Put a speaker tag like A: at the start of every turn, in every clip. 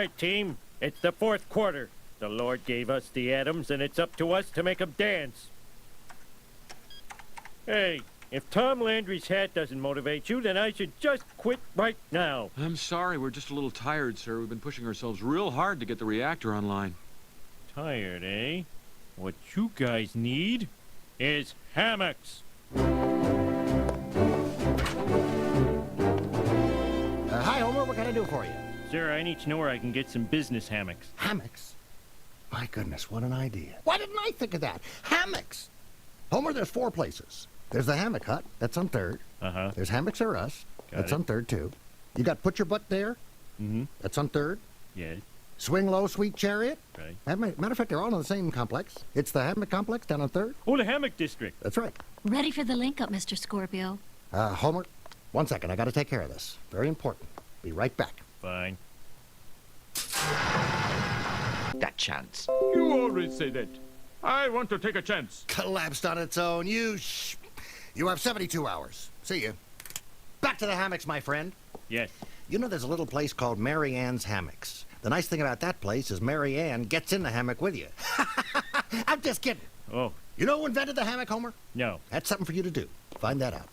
A: right, team. It's the fourth quarter. The Lord gave us the atoms, and it's up to us to make them dance. Hey, if Tom Landry's hat doesn't motivate you, then I should just quit right now.
B: I'm sorry, we're just a little tired, sir. We've been pushing ourselves real hard to get the reactor online.
A: Tired, eh? What you guys need is hammocks.
C: Hi, Homer. What can I do for you?
A: Sir, I need to know where I can get some business hammocks.
C: Hammocks? My goodness, what an idea. Why didn't I think of that? Hammocks! Homer, there's 4 places. There's the hammock hut. That's on 3rd.
A: Uh-huh.
C: There's Hammocks R Us. That's on 3rd, too. You got Put Your Butt There.
A: Mm-hmm.
C: That's on 3rd.
A: Yes.
C: Swing Low, Sweet Chariot.
A: Right.
C: Matter of fact, they're all in the same complex. It's the Hammock Complex down on 3rd.
A: Oh, the hammock district.
C: That's right.
D: Ready for the link-up, Mr. Scorpio.
C: Homer, 1 second. I got to take care of this. Very important. Be right back.
A: Fine.
E: That chance.
F: You always say that. I want to take a chance.
C: Collapsed on its own. You have 72 hours. See you. Back to the hammocks, my friend.
A: Yes.
C: You know there's a little place called Mary Ann's Hammocks. The nice thing about that place is Mary Ann gets in the hammock with you. I'm just kidding.
A: Oh.
C: You know who invented the hammock, Homer?
A: No.
C: That's something for you to do. Find that out.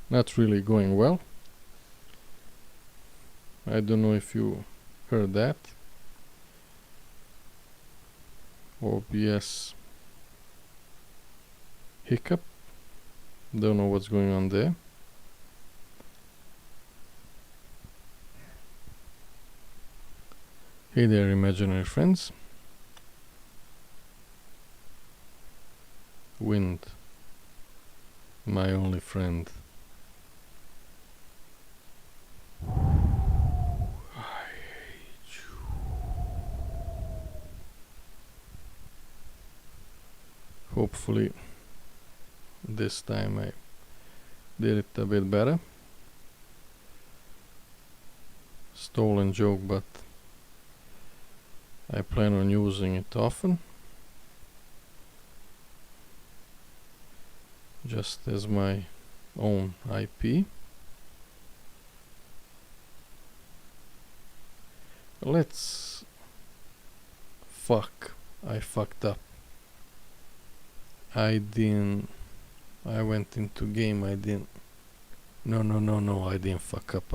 G: Not really going well. I don't know if you heard that. OBS hiccup. Don't know what's going on there. Hey there, imaginary friends. Wind, my only friend. Hopefully this time I did it a bit better. Stolen joke, but I plan on using it often. Just as my own IP. Let's I fucked up. I went into game, I didn't. No, I didn't fuck up.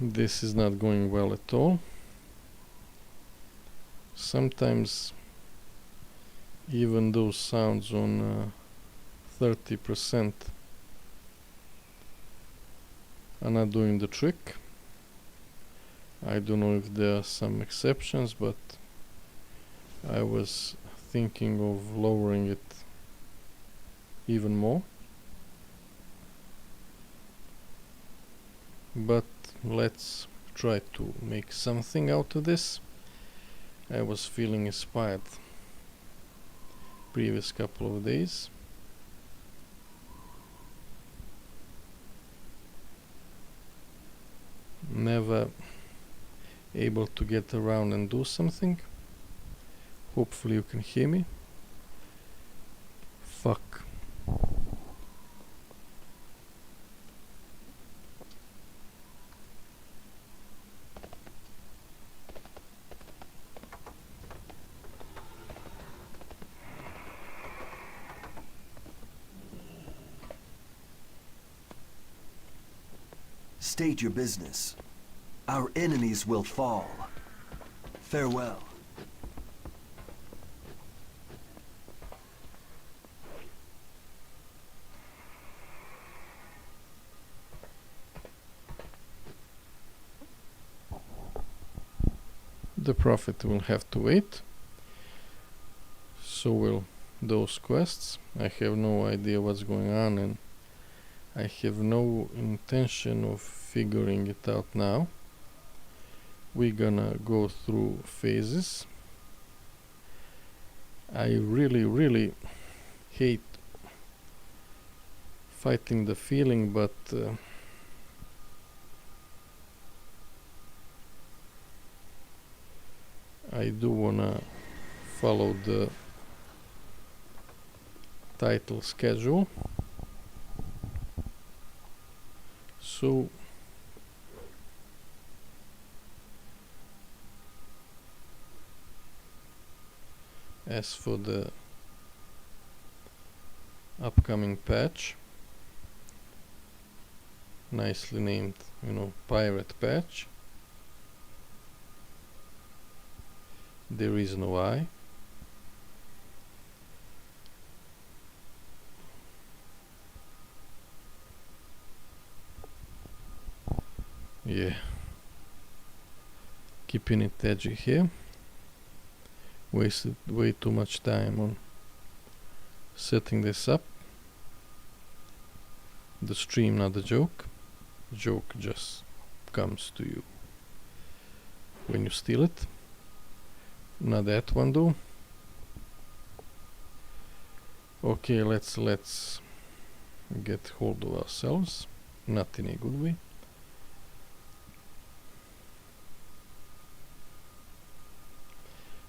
G: This is not going well at all. Sometimes even those sounds on 30% are not doing the trick. I don't know if there are some exceptions, but I was thinking of lowering it even more. But let's try to make something out of this. I was feeling inspired previous couple of days. Never able to get around and do something. Hopefully you can hear me. Fuck.
H: State your business. Our enemies will fall. Farewell.
G: The prophet will have to wait. So will those quests. I have no idea what's going on, and I have no intention of figuring it out now. We're gonna go through phases. I really hate fighting the feeling, but I do wanna follow the title schedule. So as for the upcoming patch, nicely named, pirate patch, there is no I. Yeah, keeping it edgy here. Wasted way too much time on setting this up. The stream, not the joke. Joke just comes to you when you steal it. Not that one though. Okay, let's get hold of ourselves. Not in a good way.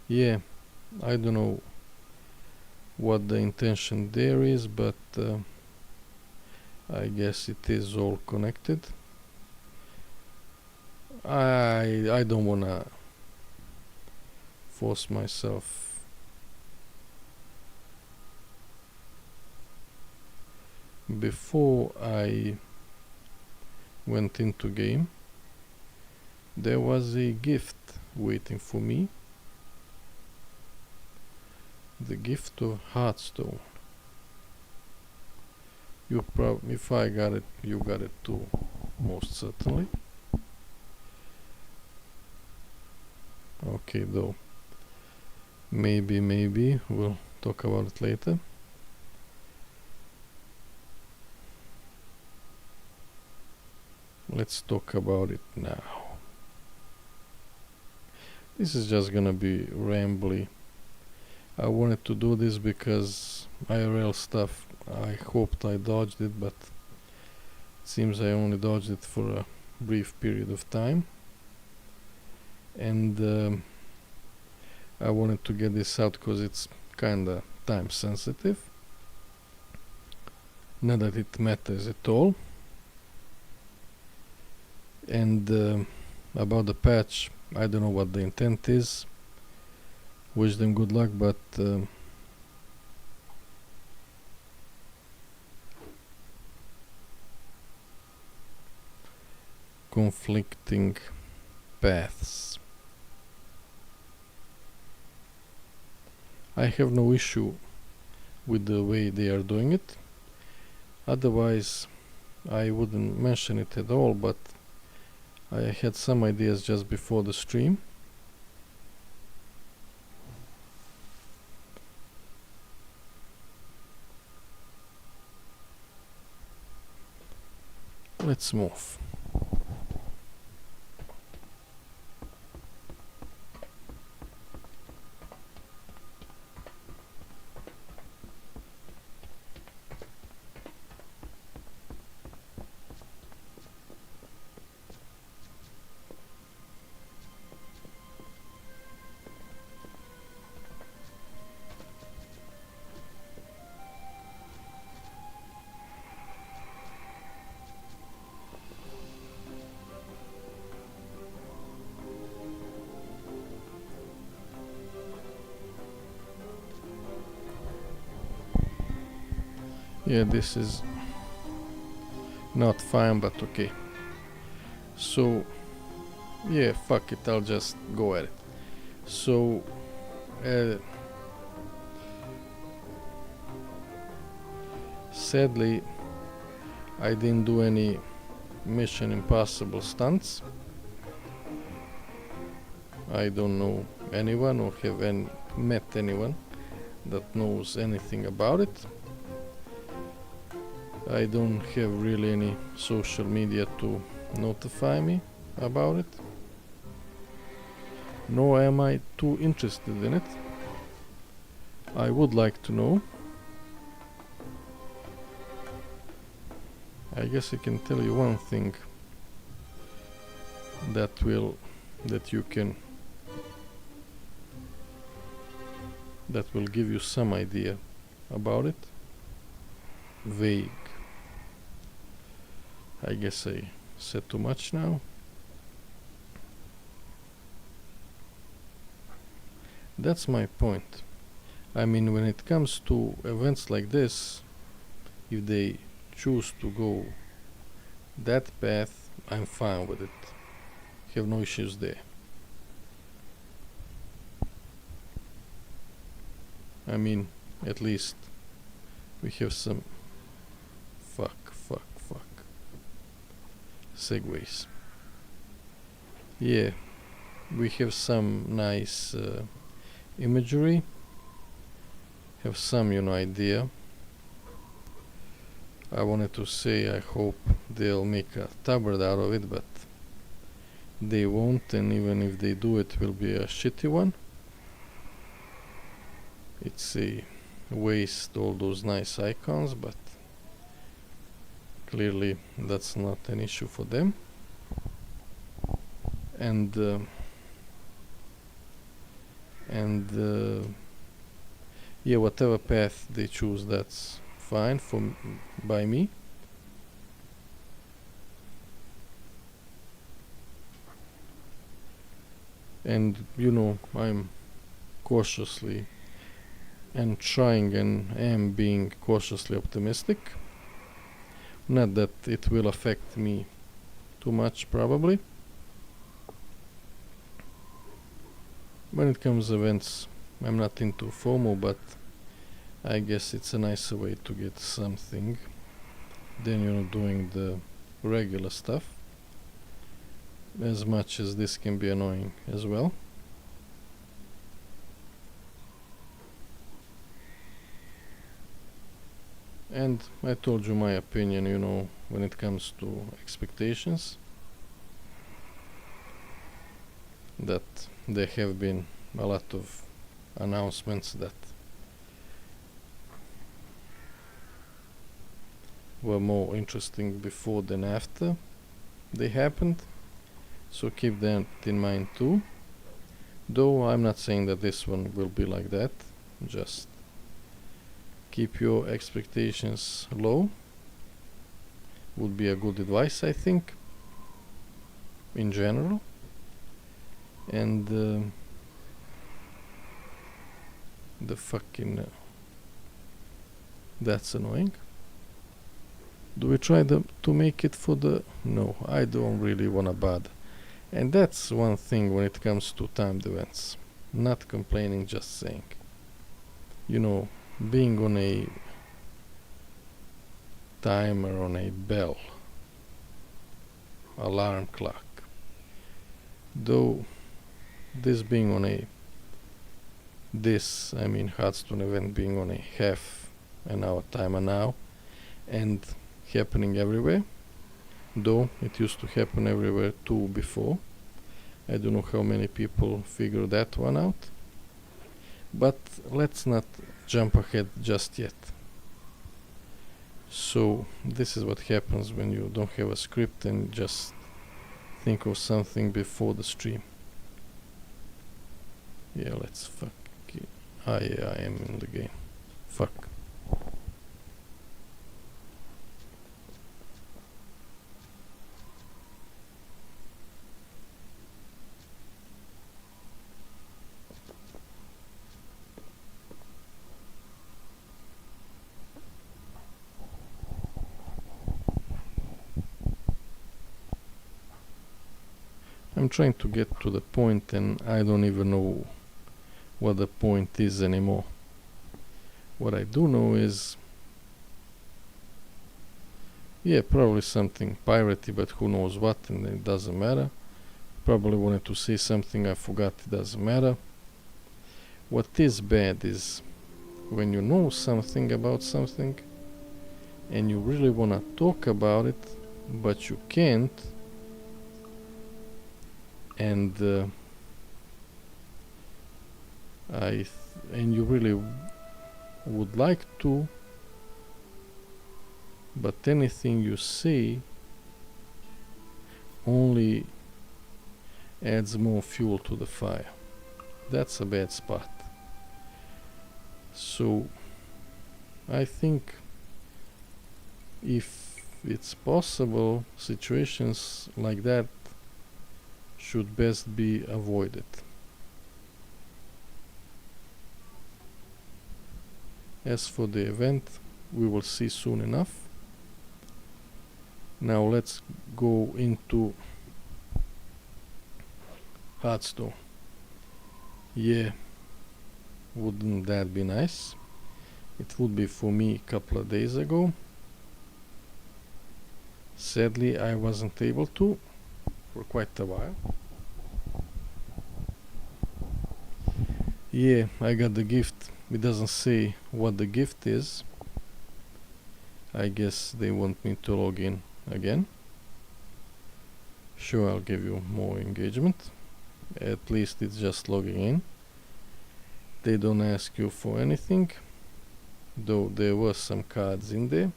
G: Yeah, I don't know what the intention there is, but I guess it is all connected. I don't wanna force myself before I went into game. There was a gift waiting for me. The gift of Hearthstone. If I got it, you got it too, most certainly. Okay, though. Maybe we'll talk about it later. Let's talk about it now. This is just gonna be rambly. I wanted to do this because IRL stuff, I hoped I dodged it, but it seems I only dodged it for a brief period of time. And I wanted to get this out because it's kinda time sensitive. Not that it matters at all. And about the patch, I don't know what the intent is. Wish them good luck, but conflicting paths. I have no issue with the way they are doing it. Otherwise, I wouldn't mention it at all, but I had some ideas just before the stream. Let's move. Yeah, this is not fine, but okay. So, yeah, fuck it, I'll just go at it. So, sadly, I didn't do any Mission Impossible stunts. I don't know anyone or have met anyone that knows anything about it. I don't have really any social media to notify me about it. Nor am I too interested in it. I would like to know. I guess I can tell you one thing that will give you some idea about it. Vague. I guess I said too much now. That's my point. I mean, when it comes to events like this, if they choose to go that path, I'm fine with it. Have no issues there. I mean, at least we have some fuck segues. Yeah, we have some nice imagery, have some idea. I wanted to say I hope they'll make a tabard out of it, but they won't, and even if they do, it will be a shitty one. It's a waste, all those nice icons, but clearly that's not an issue for them. And yeah, whatever path they choose, that's fine by me. And I'm cautiously and trying and am being cautiously optimistic. Not that it will affect me too much, probably. When it comes to events, I'm not into FOMO, but I guess it's a nicer way to get something than doing the regular stuff. As much as this can be annoying as well. And I told you my opinion, when it comes to expectations, that there have been a lot of announcements that were more interesting before than after they happened. So keep that in mind too. Though I'm not saying that this one will be like that. Just keep your expectations low. Would be a good advice, I think, in general. And the fucking that's annoying. Do we try to make it for the... No, I don't really wanna bother. And that's one thing when it comes to timed events. Not complaining, just saying. Being on a timer, on a bell, alarm clock. Though this being on Hearthstone event being on a half an hour timer now, and happening everywhere. Though it used to happen everywhere too before. I don't know how many people figure that one out. But let's not jump ahead just yet. So this is what happens when you don't have a script and just think of something before the stream. Yeah, let's fuck it. Yeah, I am in the game. Fuck. I'm trying to get to the point and I don't even know what the point is anymore. What I do know is, yeah, probably something piratey, but who knows what, and it doesn't matter. Probably wanted to say something I forgot, it doesn't matter. What is bad is when you know something about something and you really want to talk about it, but you can't, and and you really would like to, but anything you say only adds more fuel to the fire. That's a bad spot. So I think if it's possible, situations like that should best be avoided. As for the event, we will see soon enough. Now let's go into Hearthstone. Yeah, wouldn't that be nice? It would be for me a couple of days ago. Sadly, I wasn't able to for quite a while. Yeah, I got the gift. It doesn't say what the gift is. I guess they want me to log in again. Sure, I'll give you more engagement. At least it's just logging in. They don't ask you for anything, though there were some cards in there,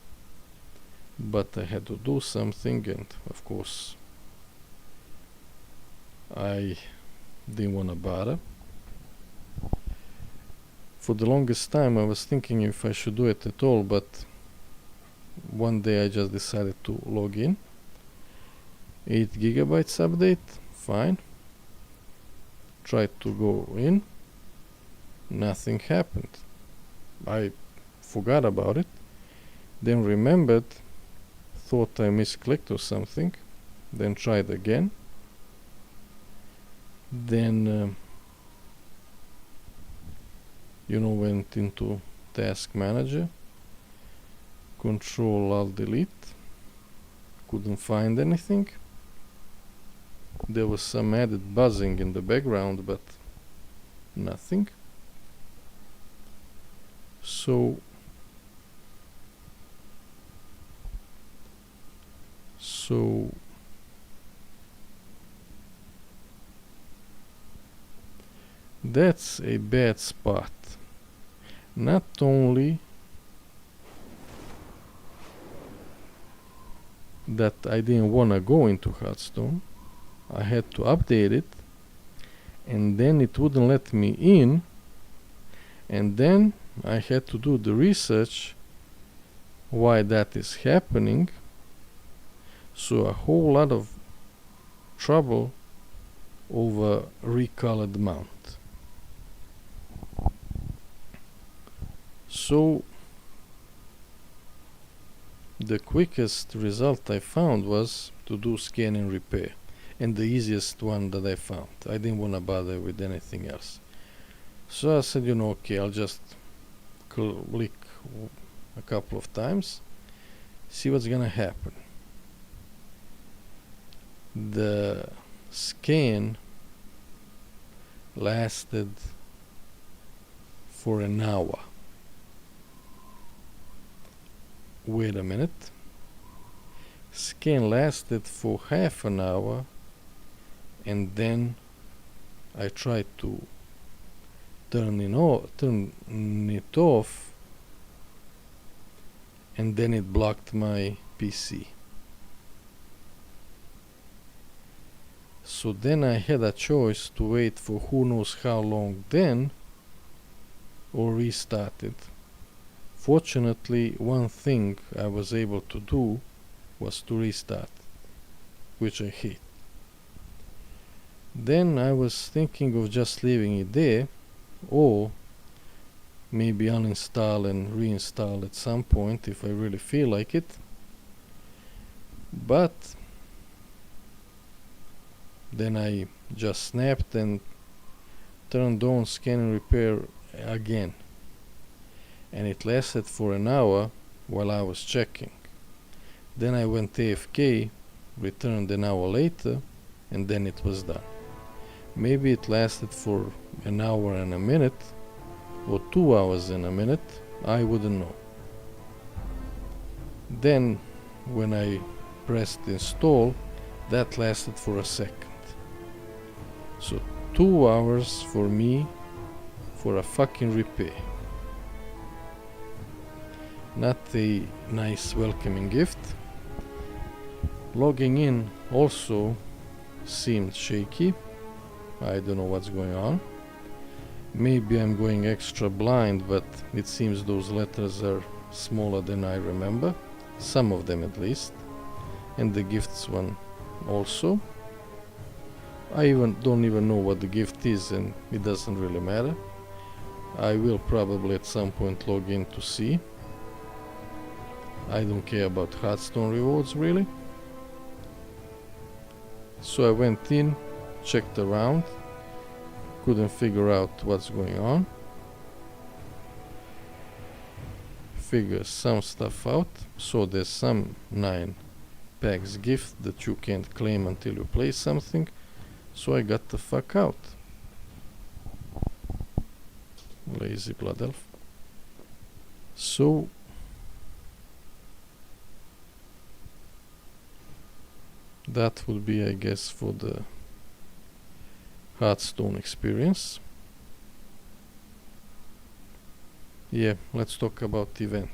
G: but I had to do something, and of course I didn't want to bother. For the longest time I was thinking if I should do it at all, but one day I just decided to log in. 8 gigabytes update, fine. Tried to go in, nothing happened. I forgot about it, then remembered, thought I misclicked or something, then tried again, then went into task manager, Control Alt Delete, couldn't find anything. There was some added buzzing in the background, but nothing. So that's a bad spot. Not only that I didn't wanna go into Hearthstone, I had to update it, and then it wouldn't let me in, and then I had to do the research why that is happening. So a whole lot of trouble over recolored mount. So the quickest result I found was to do scan and repair, and the easiest one that I found. I didn't want to bother with anything else. So I said, okay, I'll just click a couple of times, see what's gonna happen. The scan lasted for an hour. Wait a minute. Scan lasted for half an hour, and then I tried to turn it off, and then it blocked my PC. So then I had a choice to wait for who knows how long then, or restart it. Fortunately, one thing I was able to do was to restart, which I hate. Then I was thinking of just leaving it there, or maybe uninstall and reinstall at some point if I really feel like it. But Then I just snapped and turned on scan and repair again, and it lasted for an hour while I was checking. Then I went AFK, returned an hour later, and then it was done. Maybe it lasted for an hour and a minute, or 2 hours and a minute, I wouldn't know. Then when I pressed install, that lasted for a second. So 2 hours for me for a fucking repair. Not a nice welcoming gift. Logging in also seemed shaky. I don't know what's going on. Maybe I'm going extra blind, but it seems those letters are smaller than I remember. Some of them at least. And the gifts one also. I don't even know what the gift is, and it doesn't really matter. I will probably at some point log in to see. I don't care about Hearthstone rewards really. So I went in, checked around, couldn't figure out what's going on. Figure some stuff out. So there's some 9 packs gift that you can't claim until you play something. So I got the fuck out. Lazy blood elf. So that would be, I guess, for the Hearthstone experience. Yeah, let's talk about event.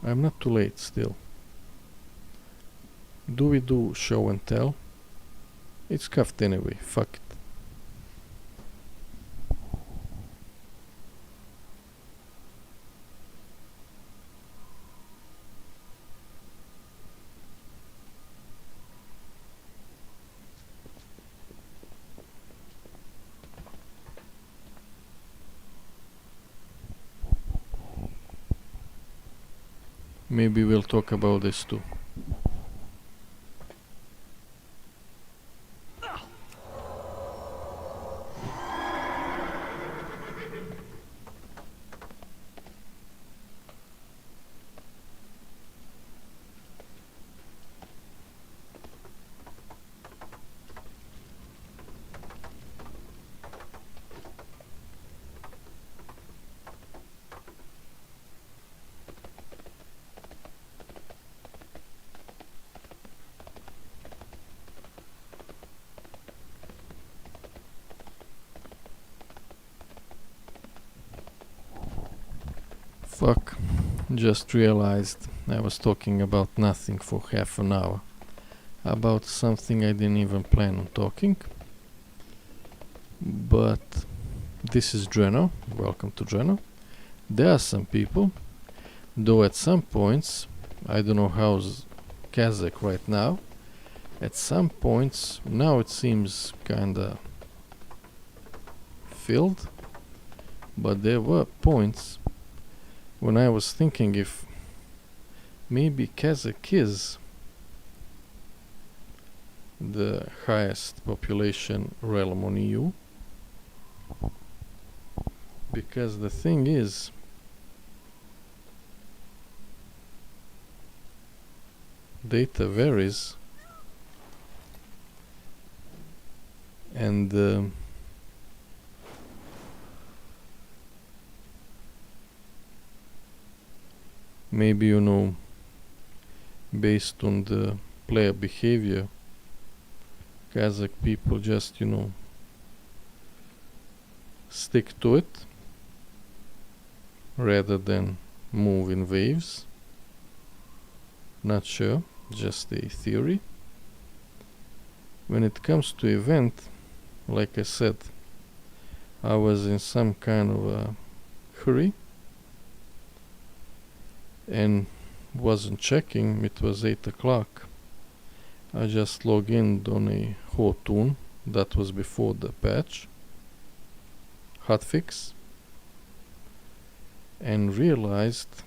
G: I'm not too late still. Do we do show and tell? It's cuffed anyway, fuck it. Maybe we'll talk about this too. Fuck, just realized I was talking about nothing for half an hour. About something I didn't even plan on talking. But this is Dreno, welcome to Dreno. There are some people, though at some points, I don't know how's Kazakh right now, at some points, now it seems kinda filled, but there were points when I was thinking if maybe Kazakh is the highest population realm on EU. Because the thing is, data varies, and maybe, you know, based on the player behavior, Kazakh people just, you know, stick to it rather than move in waves. Not sure, just a theory. When it comes to event, like I said, I was in some kind of a hurry and wasn't checking. It was 8 o'clock. I just logged in on a Hotun. That was before the patch hotfix, and realized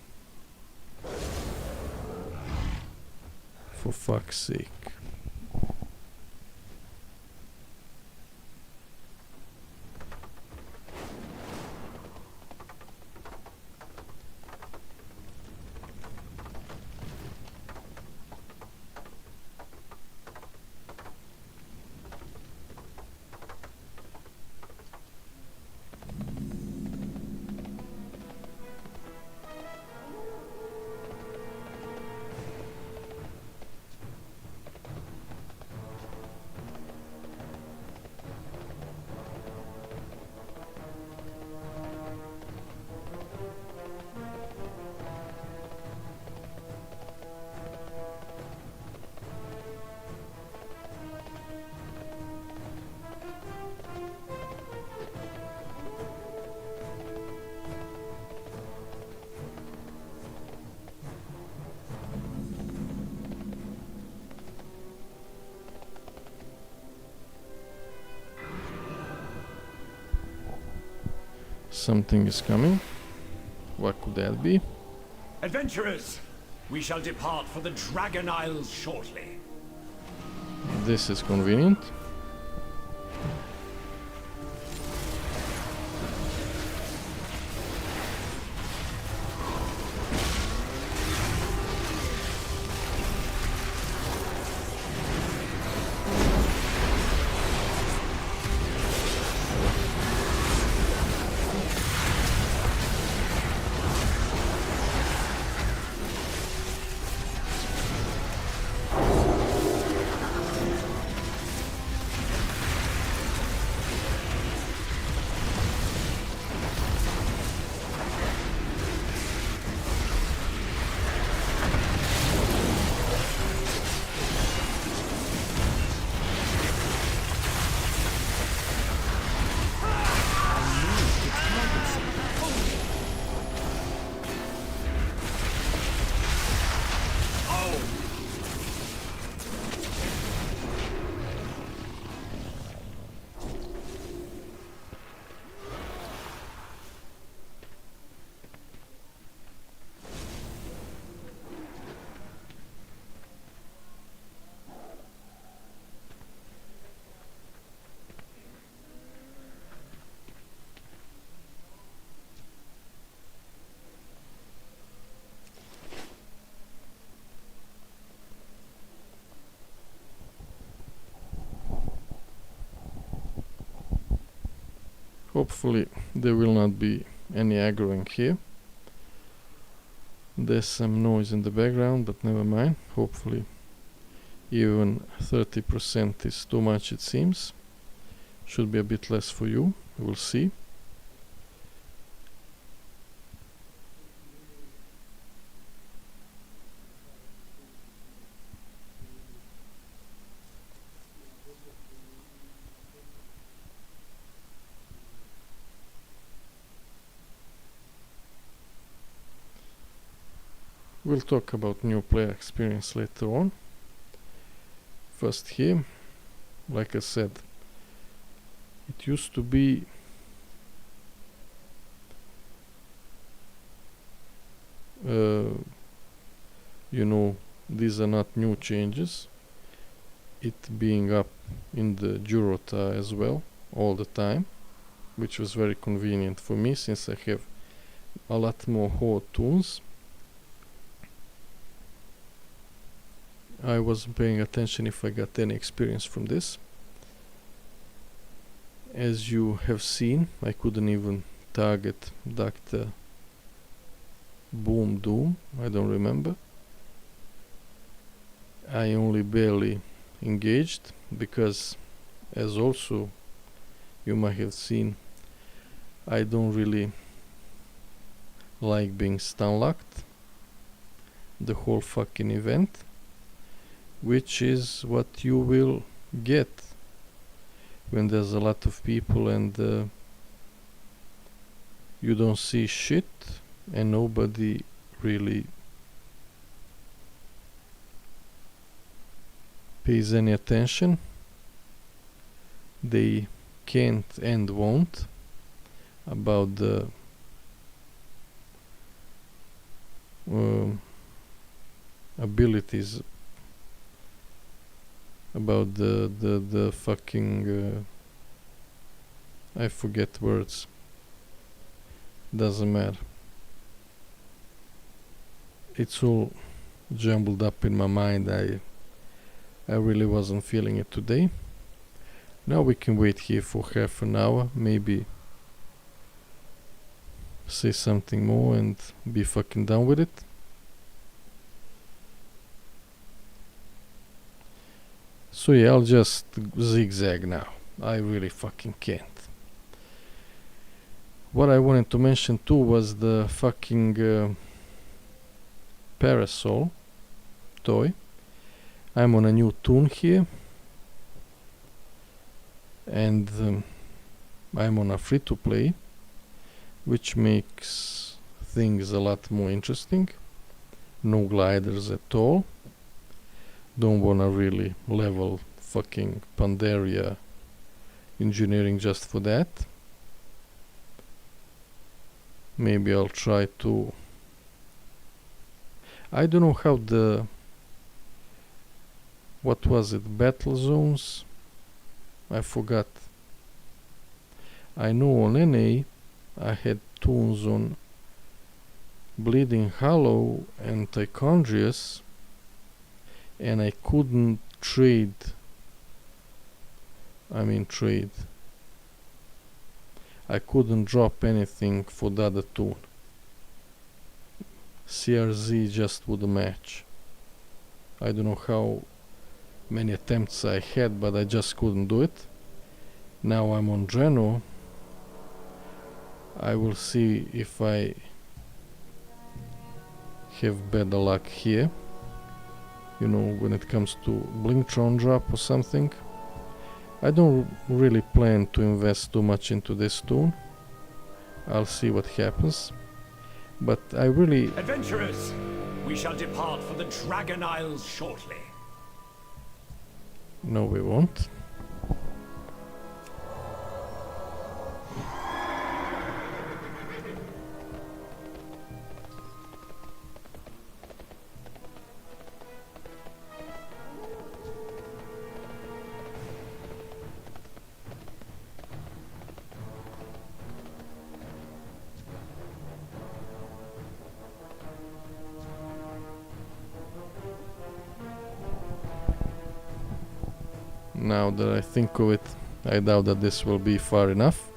G: For fuck's sake. Something is coming. What could that be?
I: Adventurers, we shall depart for the Dragon Isles shortly.
G: This is convenient. Hopefully there will not be any aggroing here. There's some noise in the background, but never mind. Hopefully even 30% is too much, it seems. Should be a bit less for you. We'll see. We'll talk about new player experience later on. First here, like I said, it used to be you know, these are not new changes. It being up in the Jurota as well all the time, which was very convenient for me since I have a lot more horde tools. I wasn't paying attention if I got any experience from this. As you have seen, I couldn't even target Dr. Boom Doom, I don't remember. I only barely engaged because, as also you might have seen, I don't really like being stun locked the whole fucking event, which is what you will get when there's a lot of people and you don't see shit and nobody really pays any attention. They can't and won't about the abilities about the fucking I forget words. Doesn't matter. It's all jumbled up in my mind. I really wasn't feeling it today. Now we can wait here for half an hour, maybe say something more and be fucking done with it. So yeah, I'll just zigzag now. I really fucking can't. What I wanted to mention too was the fucking Parasol toy. I'm on a new toon here, and I'm on a free-to-play, which makes things a lot more interesting. No gliders at all. Don't wanna really level fucking Pandaria engineering just for that. Maybe I'll try to... I don't know how the... What was it? Battle zones? I forgot. I know on NA I had toons on Bleeding Hollow and Tichondrius, and I couldn't trade. I couldn't drop anything for the other toon. CRZ just wouldn't match. I don't know how many attempts I had, but I just couldn't do it. Now I'm on Dreno. I will see if I have better luck here. You know, when it comes to Blingtron drop or something. I don't really plan to invest too much into this toon. I'll see what happens. But I really...
I: Adventurers, we shall depart for the Dragon Isles shortly.
G: No, we won't. Now that I think of it, I doubt that this will be far enough.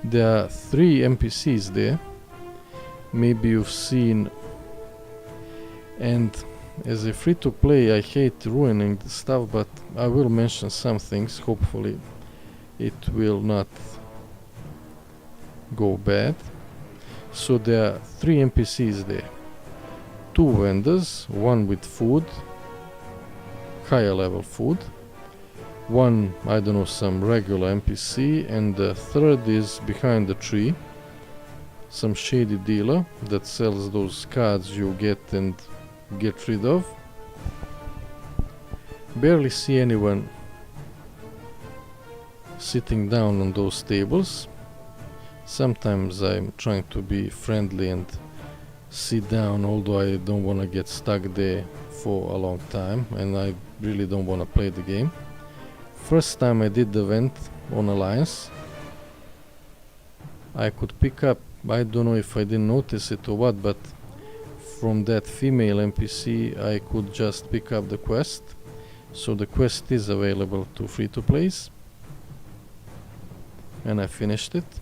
G: There are 3 NPCs there. Maybe you've seen. And as a free-to-play, I hate ruining the stuff, but I will mention some things. Hopefully it will not go bad. So there are 3 NPCs there. 2 vendors, one with food, higher level food. One, I don't know, some regular NPC, and the third is behind the tree. Some shady dealer that sells those cards you get and get rid of. Barely see anyone sitting down on those tables. Sometimes I'm trying to be friendly and sit down, although I don't want to get stuck there for a long time, and I really don't want to play the game. First time I did the event on Alliance, I could pick up, I don't know if I didn't notice it or what, but from that female NPC I could just pick up the quest. So the quest is available to free-to-plays, and I finished it.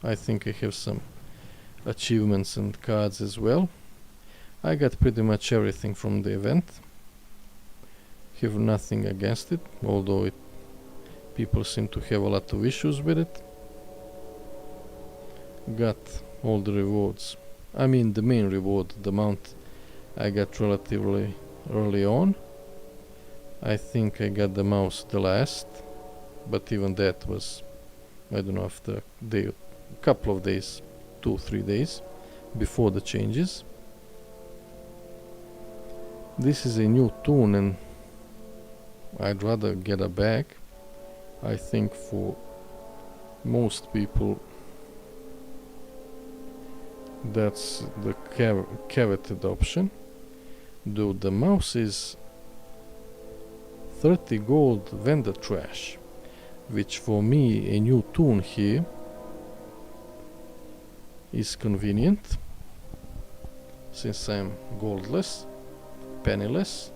G: I think I have some achievements and cards as well. I got pretty much everything from the event. Have nothing against it, although people seem to have a lot of issues with it. Got all the rewards. I mean the main reward, the mount, I got relatively early on. I think I got the mouse the last, but even that was, I don't know, after a couple of days, 2-3 days before the changes. This is a new toon and I'd rather get a bag. I think for most people that's the coveted option. Though the mouse is 30 gold vendor trash, which for me, a new toon here, is convenient, since I'm goldless, penniless.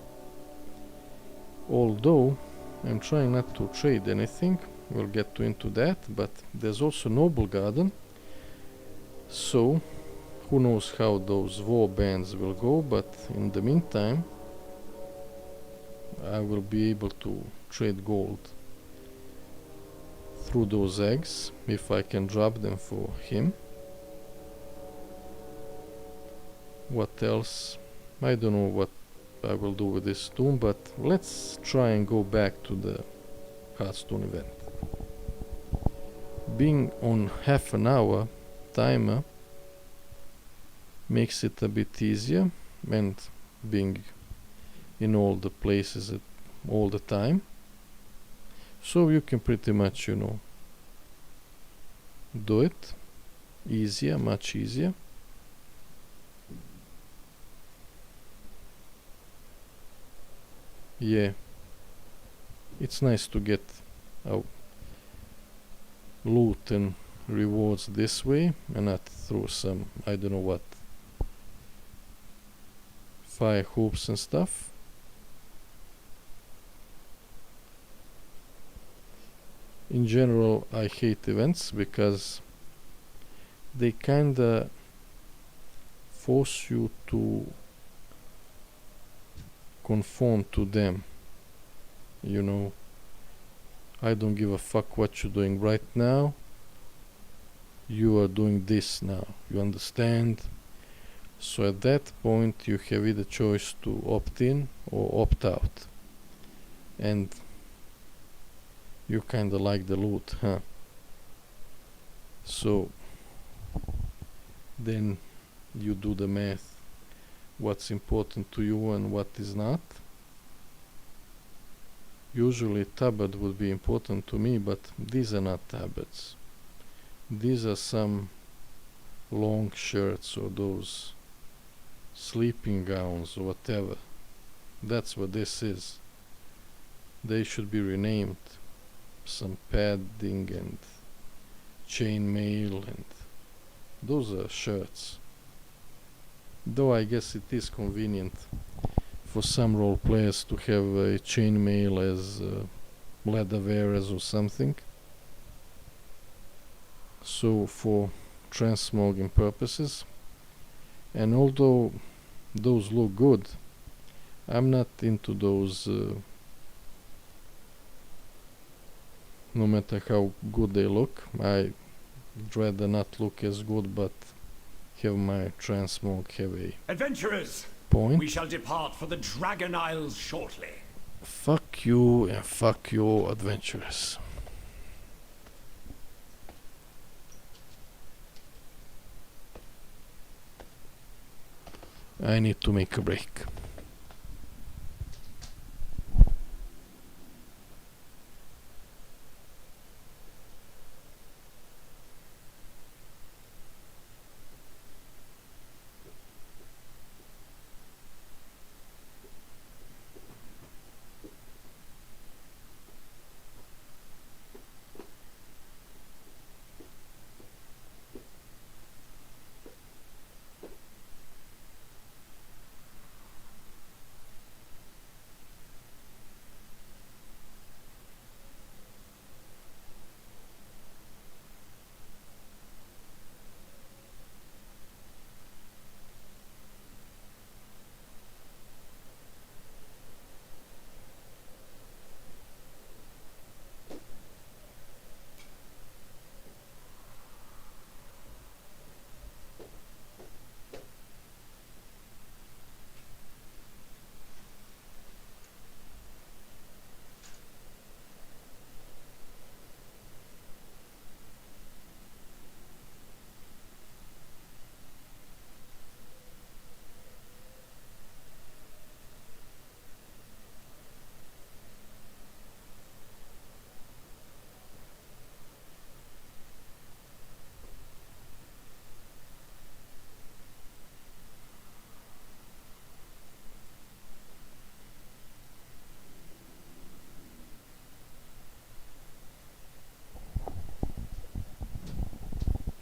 G: Although I'm trying not to trade anything, we'll get into that, but there's also Noble Garden, so who knows how those war bands will go, but in the meantime I will be able to trade gold through those eggs if I can drop them for him. What else? I don't know what I will do with this toon, but let's try and go back to the Hearthstone event. Being on half an hour timer makes it a bit easier, and being in all the places at all the time, so you can pretty much, you know, do it easier, much easier. Yeah, it's nice to get our loot and rewards this way and not through some, I don't know what, fire hoops and stuff. In general, I hate events because they kinda force you to conform to them. You know, I don't give a fuck what you're doing right now. You are doing this now. You understand? So at that point you have either choice to opt in or opt out. And you kinda like the loot, huh? So then you do the math, what's important to you and what is not. Usually tabard would be important to me, but these are not tabards. These are some long shirts or those sleeping gowns or whatever. That's what this is. They should be renamed. Some padding and chainmail, and those are shirts. Though I guess it is convenient for some role players to have a chainmail as leather wearers or something. So for transmogging purposes, and although those look good, I'm not into those no matter how good they look. I'd rather not look as good, but have my transmog have a
I: Adventurers,
G: point.
I: we shall depart for the Dragon Isles shortly.
G: Fuck you and fuck your adventurers. I need to make a break.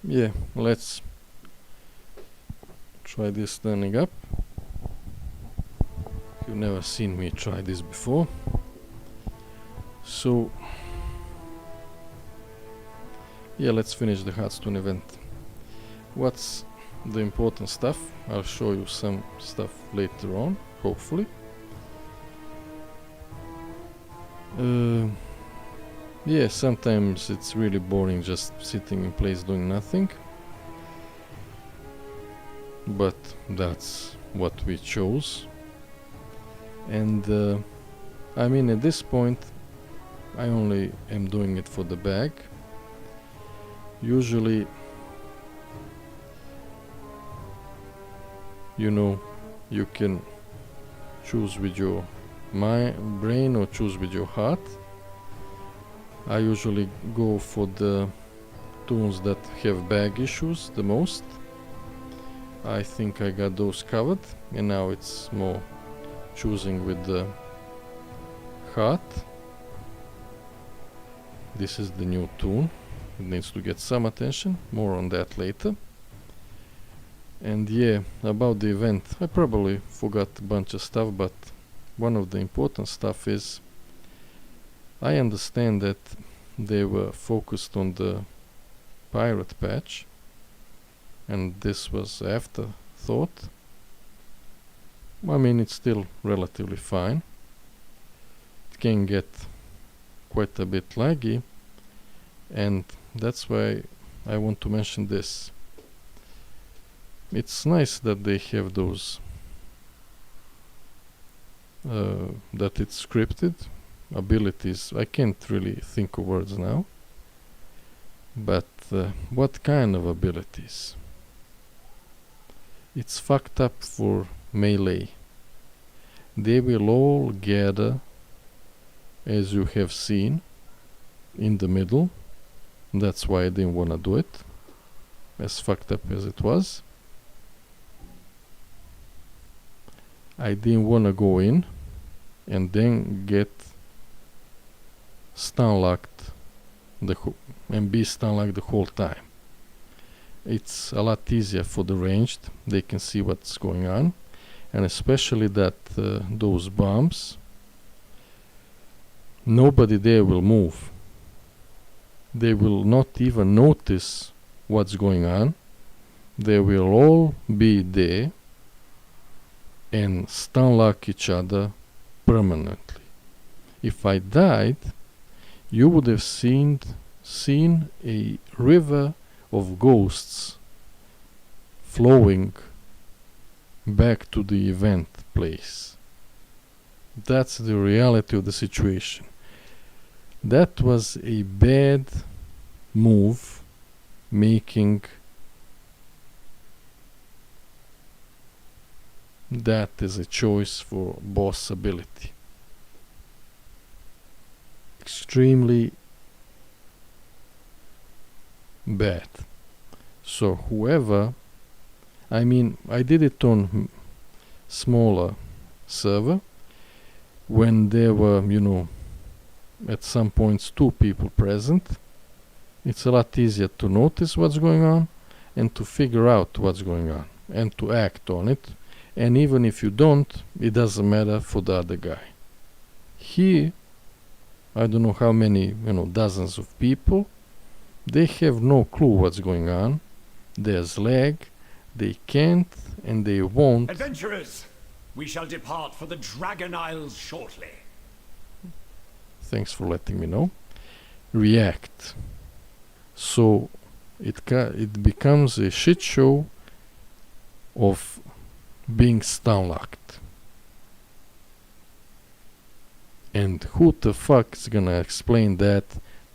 G: yeah, let's try this standing up. You've never seen me try this before. So yeah, let's finish the Hearthstone event. What's the important stuff? I'll show you some stuff later on, hopefully. Yeah, sometimes it's really boring just sitting in place doing nothing, but that's what we chose. And I mean, at this point I only am doing it for the bag. Usually, you know, you can choose with your brain or choose with your heart. I usually go for the toons that have bag issues the most. I think I got those covered, and now it's more choosing with the heart. This is the new toon. It needs to get some attention, more on that later. And yeah, about the event, I probably forgot a bunch of stuff, but one of the important stuff is I understand that they were focused on the pirate patch, and this was afterthought. I mean, it's still relatively fine. It can get quite a bit laggy, and that's why I want to mention this. It's nice that they have those that it's scripted abilities. I can't really think of words now, but what kind of abilities? It's fucked up for melee. They will all gather, as you have seen, in the middle. That's why I didn't want to do it, as fucked up as it was. I didn't want to go in and then get stun locked and be stun locked the whole time. It's a lot easier for the ranged. They can see what's going on, and especially that those bombs, nobody there will move. They will not even notice what's going on. They will all be there and stun lock each other permanently. If I died, you would have seen a river of ghosts flowing back to the event place. That's the reality of the situation. That was a bad move, making that as a choice for boss ability. Extremely bad. So whoever, I mean, I did it on smaller server when there were, you know, at some points 2 people present. It's a lot easier to notice what's going on and to figure out what's going on and to act on it. And even if you don't, it doesn't matter for the other guy. Here, I don't know how many, dozens of people, they have no clue what's going on. There's lag, they can't and they won't.
I: Adventurers, we shall depart for the Dragon Isles shortly.
G: Thanks for letting me know. React. So it becomes a shit show of being stun locked. And who the fuck is gonna explain that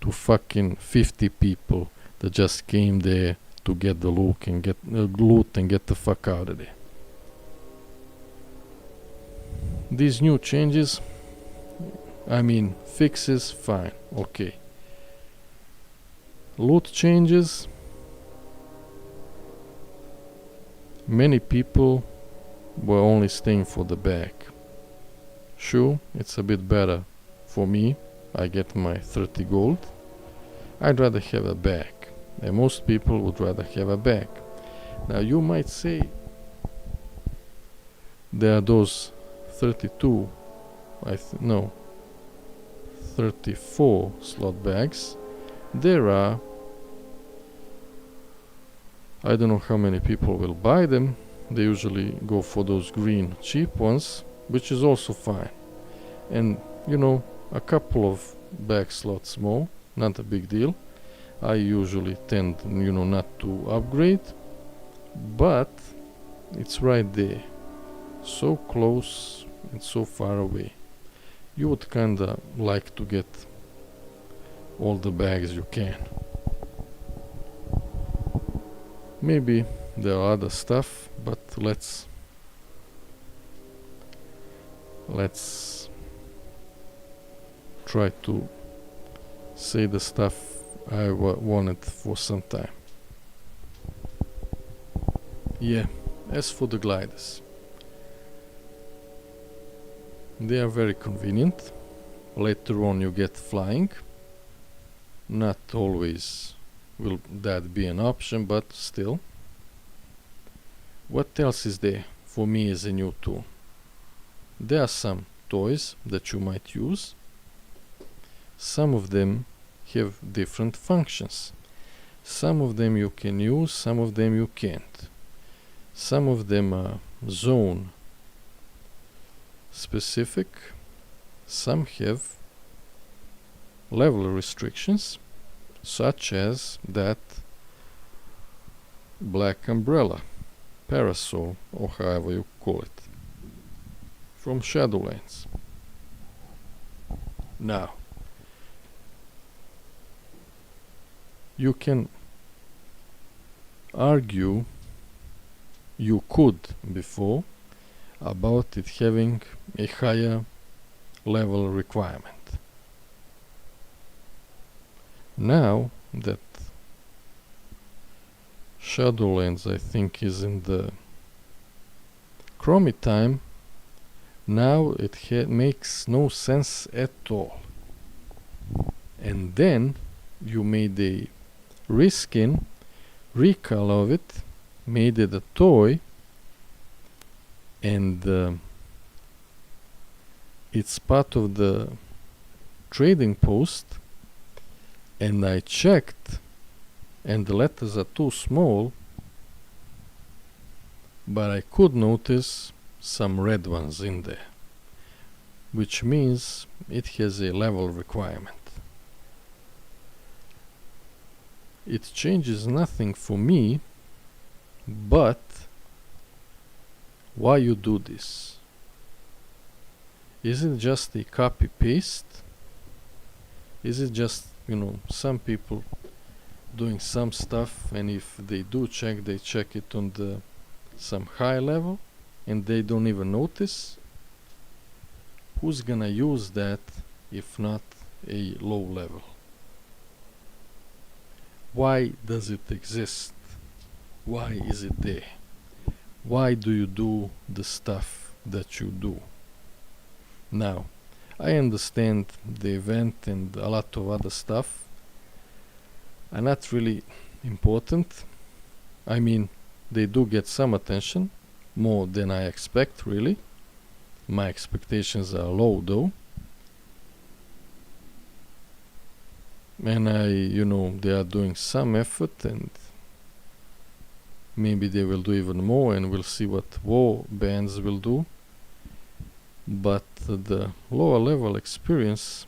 G: to fucking 50 people that just came there to get the loot and get the fuck out of there? These new changes, I mean, fixes, fine, okay. Loot changes, many people were only staying for the bag. Sure, it's a bit better for me. I get my 30 gold. I'd rather have a bag. And most people would rather have a bag. Now you might say there are those 32, no, 34 slot bags. There are, I don't know how many people will buy them. They usually go for those green cheap ones, which is also fine. And you know, a couple of bag slots more, not a big deal. I usually tend, you know, not to upgrade, but it's right there, so close and so far away. You would kinda like to get all the bags you can. Maybe there are other stuff, but let's try to say the stuff I wanted for some time. Yeah, as for the gliders, they are very convenient. Later on you get flying. Not always will that be an option, but still. What else is there for me as a new tool? There are some toys that you might use. Some of them have different functions. Some of them you can use, some of them you can't. Some of them are zone specific. Some have level restrictions, such as that black umbrella, Parasol, or however you call it, from Shadowlands. Now, you can argue, you could before, about it having a higher level requirement. Now that Shadowlands, I think, is in the Chromie time, now it makes no sense at all. And then you made a reskin, recolor of it, made it a toy, and it's part of the trading post, and I checked and the letters are too small, but I could notice some red ones in there, which means it has a level requirement. It changes nothing for me, but why you do this? Is it just a copy paste? Is it just, you know, some people doing some stuff, and if they do check, they check it on the some high level and they don't even notice? Who's gonna use that if not a low level? Why does it exist? Why is it there? Why do you do the stuff that you do? Now, I understand the event and a lot of other stuff are not really important. I mean, they do get some attention, more than I expect, really. My expectations are low, though. And they are doing some effort, and maybe they will do even more, and we'll see what WoW bands will do. But the lower level experience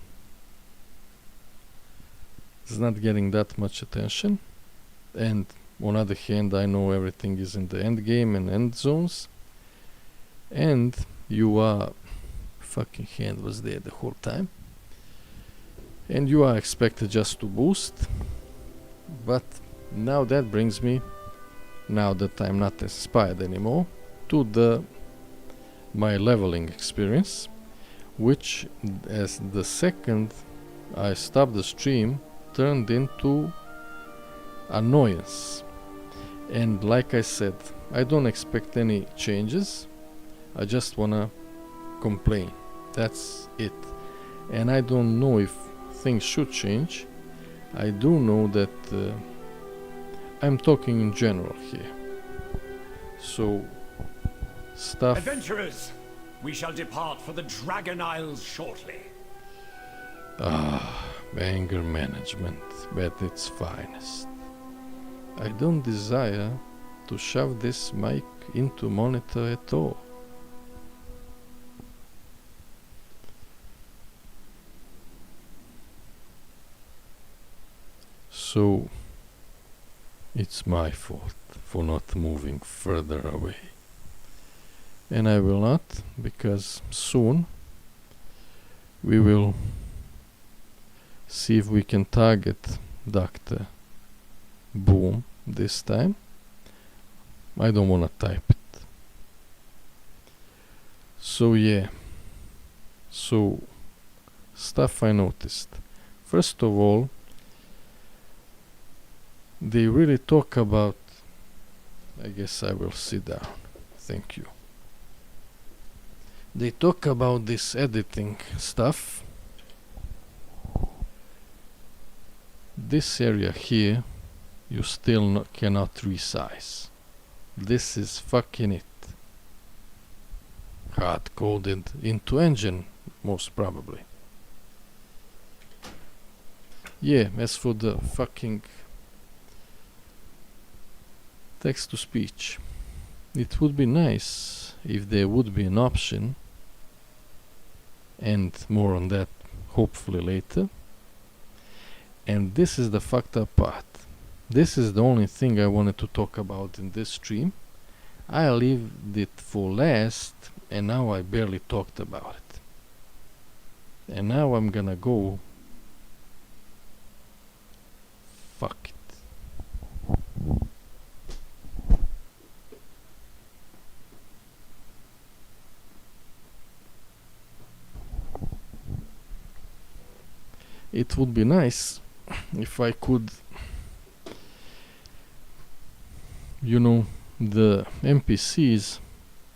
G: is not getting that much attention. And on the other hand, I know everything is in the end game and end zones, and fucking hand was there the whole time, and you are expected just to boost. But now that brings me, now that I'm not inspired anymore, to my leveling experience, which as the second I stopped the stream turned into annoyance. And like I said, I don't expect any changes. I just wanna complain. That's it. And I don't know if things should change. I do know that I'm talking in general here. So stuff.
I: Adventurers, we shall depart for the Dragon Isles shortly.
G: Anger management at its finest. I don't desire to shove this mic into monitor at all. So it's my fault for not moving further away. And I will not, because soon we will see if we can target Dr. Boom this time. I don't want to type it. So yeah. So stuff I noticed. First of all, they really talk about... I guess I will sit down. Thank you. They talk about this editing stuff. This area here, you still cannot resize. This is fucking it. Hard-coded into engine, most probably. Yeah, as for the fucking text-to-speech, it would be nice if there would be an option, and more on that hopefully later. And this is the fucked up part. This is the only thing I wanted to talk about in this stream. I left it for last, and now I barely talked about it. And now I'm gonna go... Fuck it. It would be nice if I could, you know, the NPCs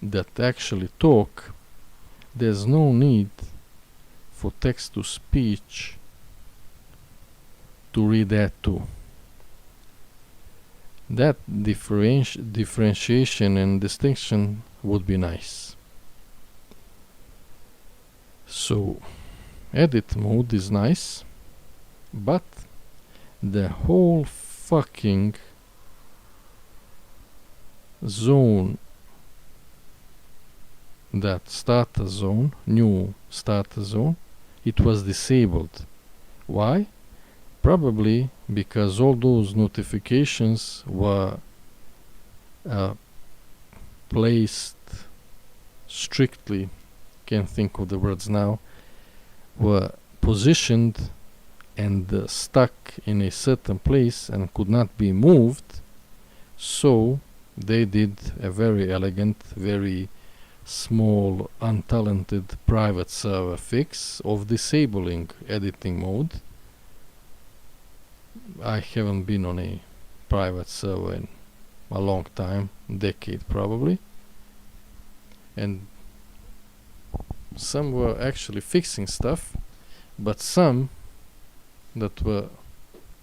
G: that actually talk, there's no need for text-to-speech to read that too. That differentiation and distinction would be nice. So, edit mode is nice, but the whole fucking zone, that starter zone, new starter zone, it was disabled. Why? Probably because all those notifications were placed strictly, can't think of the words now, were positioned and stuck in a certain place and could not be moved. So they did a very elegant, very small, untalented private server fix of disabling editing mode. I haven't been on a private server in a long time, decade probably, and some were actually fixing stuff, but some that were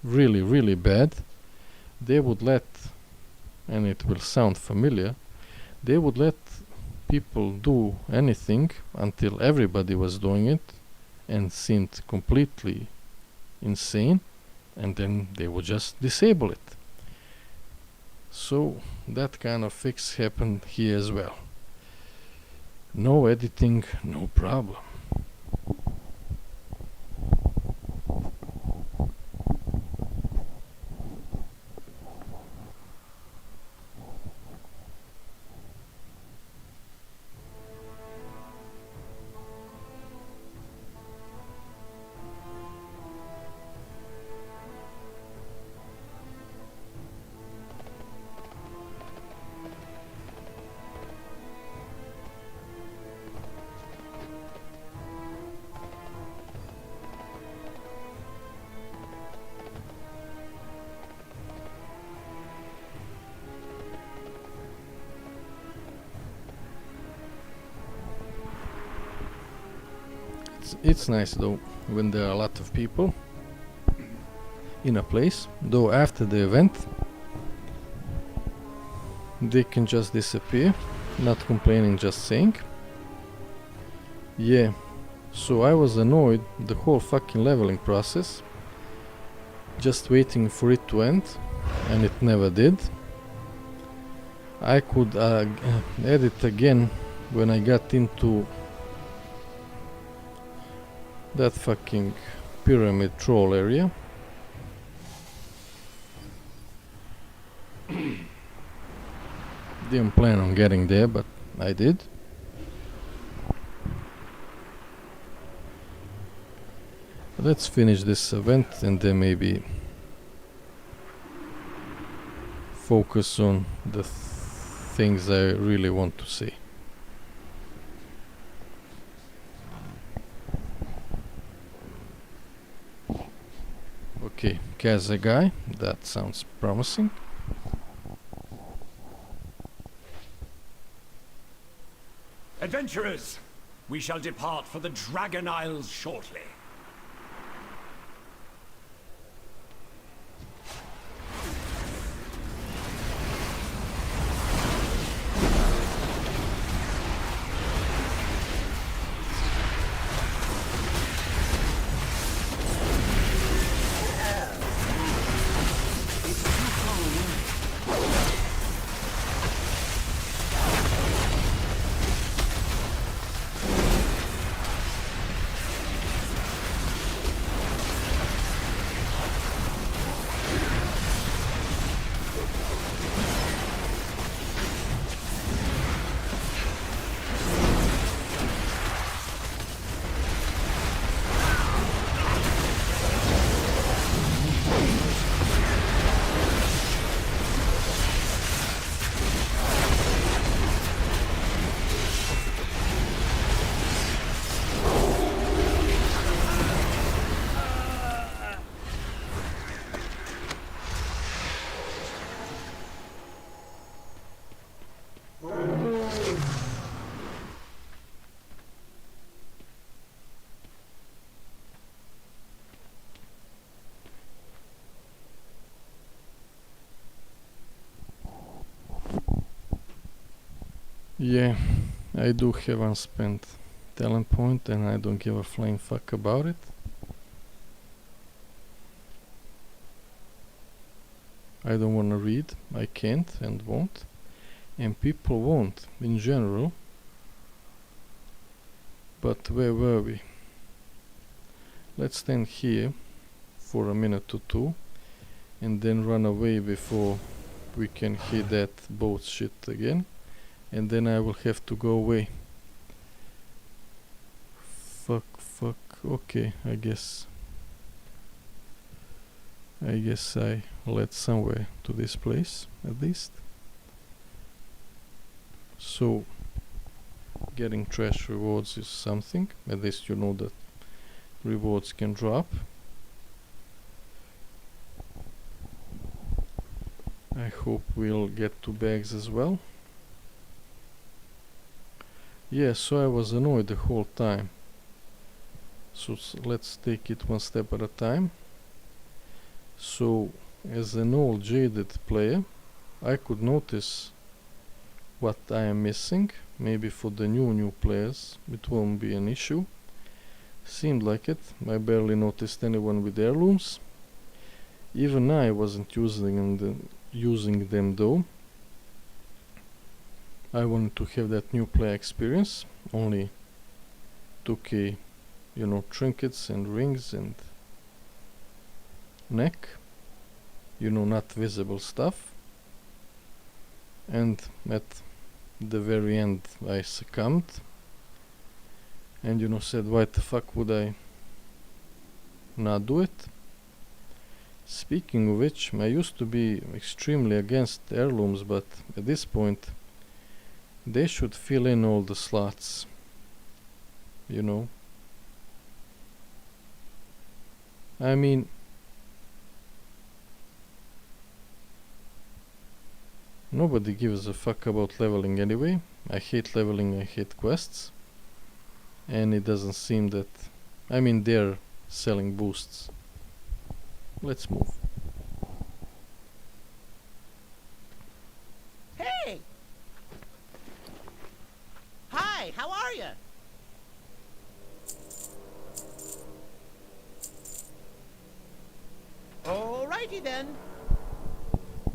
G: really, really bad, they would let, and it will sound familiar, they would let people do anything until everybody was doing it and seemed completely insane, and then they would just disable it. So that kind of fix happened here as well. No editing, no problem. It's nice though when there are a lot of people in a place, though after the event they can just disappear. Not complaining, just saying. Yeah, so I was annoyed the whole fucking leveling process, just waiting for it to end, and it never did. I could add it again when I got into that fucking pyramid troll area. Didn't plan on getting there, but I did. Let's finish this event and then maybe focus on the things I really want to say. Okay, Kaza guy, that sounds promising.
I: Adventurers, we shall depart for the Dragon Isles shortly.
G: Yeah, I do have unspent talent point and I don't give a flying fuck about it. I don't wanna read, I can't and won't. And people won't in general. But where were we? Let's stand here for a minute or two and then run away before we can hit that boat shit again. And then I will have to go away. Fuck. Okay, I guess I led somewhere to this place, at least. So, getting trash rewards is something. At least you know that rewards can drop. I hope we'll get 2 bags as well. Yeah, so I was annoyed the whole time. So let's take it one step at a time. So, as an old Jaded player, I could notice what I am missing. Maybe for the new players it won't be an issue. Seemed like it. I barely noticed anyone with heirlooms. Even I wasn't using them though. I wanted to have that new player experience. Only 2k, trinkets and rings and neck. Not visible stuff. And at the very end I succumbed. And said, why the fuck would I not do it? Speaking of which, I used to be extremely against heirlooms, but at this point they should fill in all the slots, I mean, nobody gives a fuck about leveling anyway. I hate leveling, I hate quests. And it doesn't seem that... they're selling boosts. Let's move.
J: Hey,
C: Alrighty then.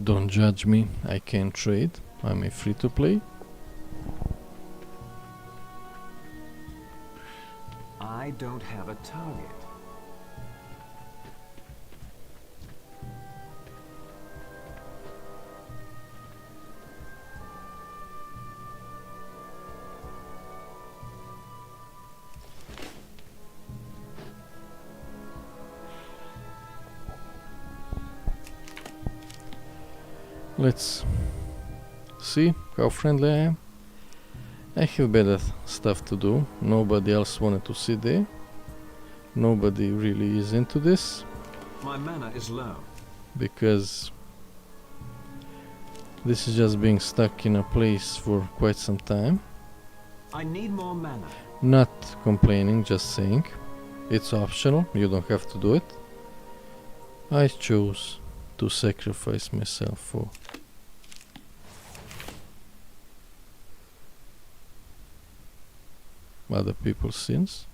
G: Don't judge me, I can't trade. I'm a free to play.
H: I don't have a target.
G: Let's see how friendly I am. I have better stuff to do. Nobody else wanted to sit there. Nobody really is into this
H: My mana is low.
G: because this is just being stuck in a place for quite some time.
H: I need more mana.
G: Not complaining, just saying. It's optional, you don't have to do it. I chose to sacrifice myself for other people's sins.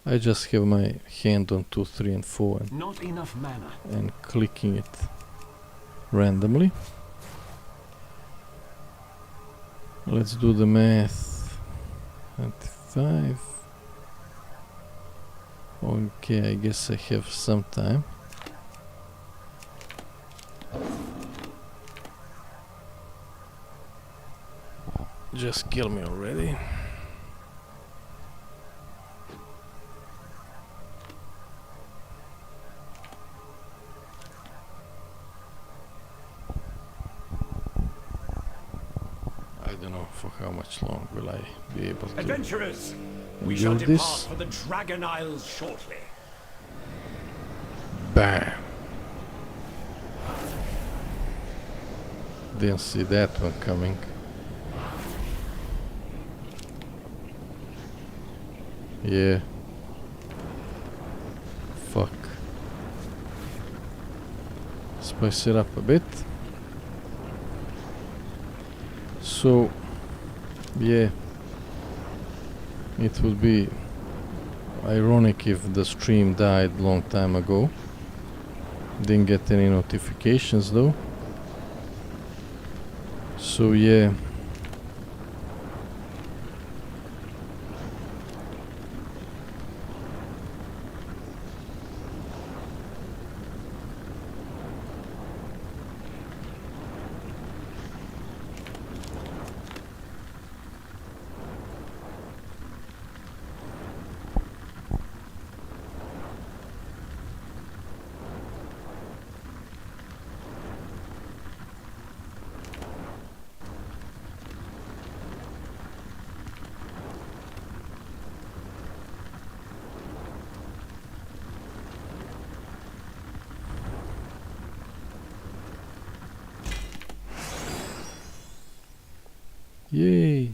G: I just have my hand on 2, 3 and 4
H: Not enough mana.
G: and clicking it randomly. Let's do the math. 25. Okay, I guess I have some time. Just kill me already. I don't know for how much long will I be able to
I: Adventurers, we
G: do
I: shall depart
G: this.
I: for the Dragon Isles shortly.
G: Bam! Didn't see that one coming. Yeah. Fuck. Spice it up a bit. So, yeah. It would be ironic if the stream died long time ago. Didn't get any notifications though. So yeah. Yay!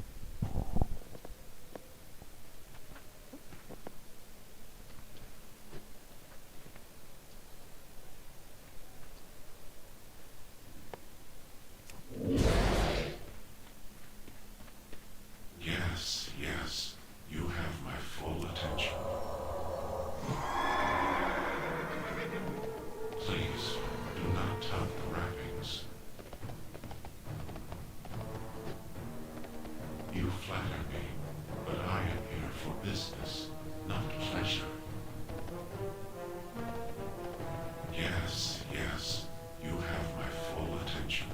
J: Yes, yes, you have my full attention. Please, do not tug the wrappings. You flatter me, but I am here for business, not pleasure. Yes, yes, you have my full attention.